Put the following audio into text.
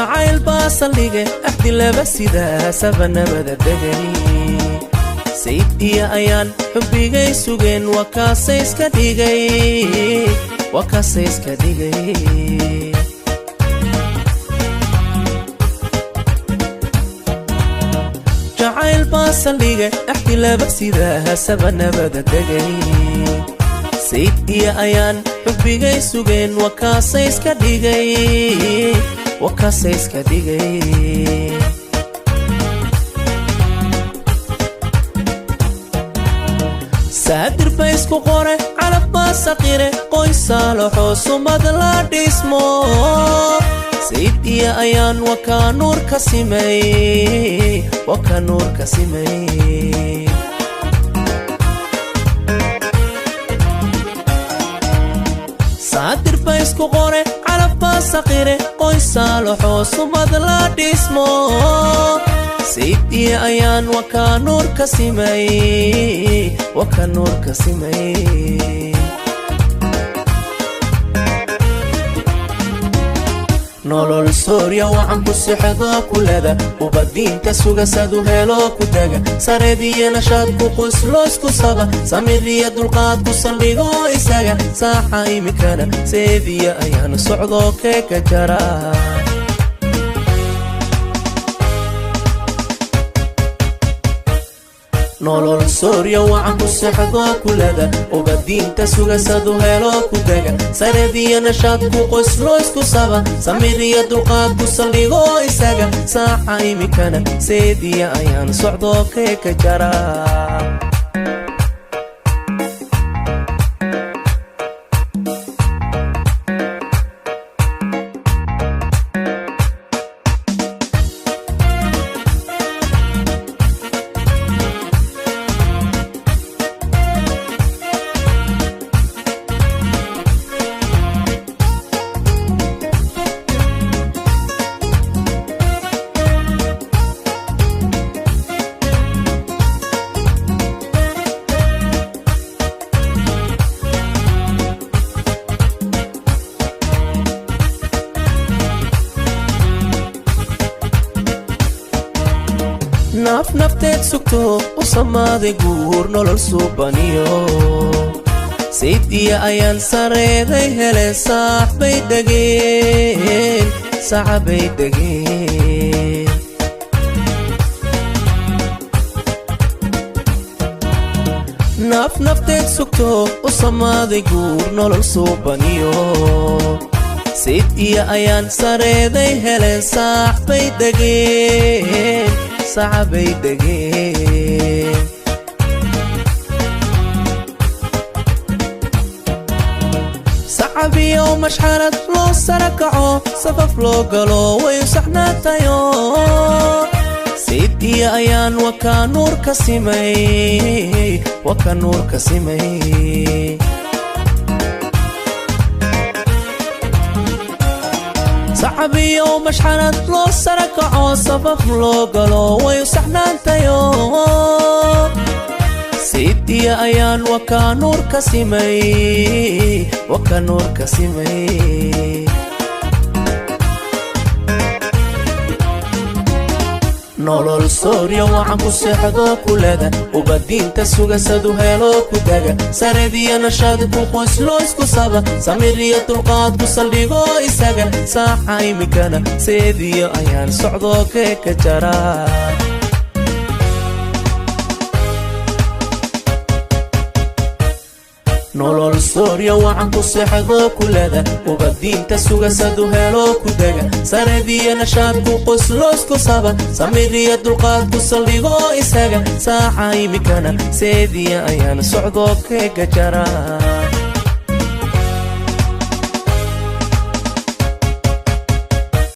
jacayl baa saldhigay axdi laba sidaa sabanabada degani sayid iyo ayaan xubbigay sugeen waa kaasay iska dhigay jacayl baa saldhigay axdi laba sidaa sabanabada degani sayid iyo ayaan xubbigay sugeen waa kaasay iska dhigay saadir ba isku qore calab baa saqire qoysaaloxoo sumad la dhismo sayid iyo ayaan wakaa nuur ka simay saadir ba isku qore calab baa saqire qoysaaloxoo sumad la dhismo sayid iyo ayaan wakaa nuur ka simay nolol soorya wacan ku sixadoo kulada ubadiinta sugasadu helo ku taga sareediyo nashaad ku qusloos ku saba samir iyo dulqaad ku saldhigo isaga saaxa imikana seediyo ayaan socdoo keeka jara nolol soorya wacan ku sixadoo kulada ubadiinta sugasadu helo ku taga sareediyo nashaad ku qusloos ku saba samir iyo dulqaad ku saldhigo isaga saaxa imikana seediyo ayaan socdoo keeka jara nafteed sugto u samaaday guur nolol suubaniyo sayid iyo ayaan sareeday hele sacbay degeen nafteed sugto u samaaday guur nolol suubaniyo sayid iyo ayaan sareeday hele sacbay degeen sacabiyo mashxarad loo sara kaco safaf loo galo way u saxnaatayo sayid iyo ayaan wakaa nuur ka simay sacabiyo mashxarad loo sara kaco safaf loo galo way u saxnaantayo sayid iyo ayaan wakaa nuur ka simay nolol soorya wacan ku seexdoo kulada ubadiinta sugasadu helo ku taga sareediyo nashaad ku qoysloos ku saba samir iyo dulqaad ku saldhigo isaga saaxa imikana seediyo ayaan socdoo keeka jara nolol soorya wacan ku seexdoo kulada ubadiinta sugasadu helo ku taga sareediyo nashaad ku qosloos ku saba samir iyo dulqaad ku saldhigo isaga saaxa imikana seediyo ayaan socdoo keeka jara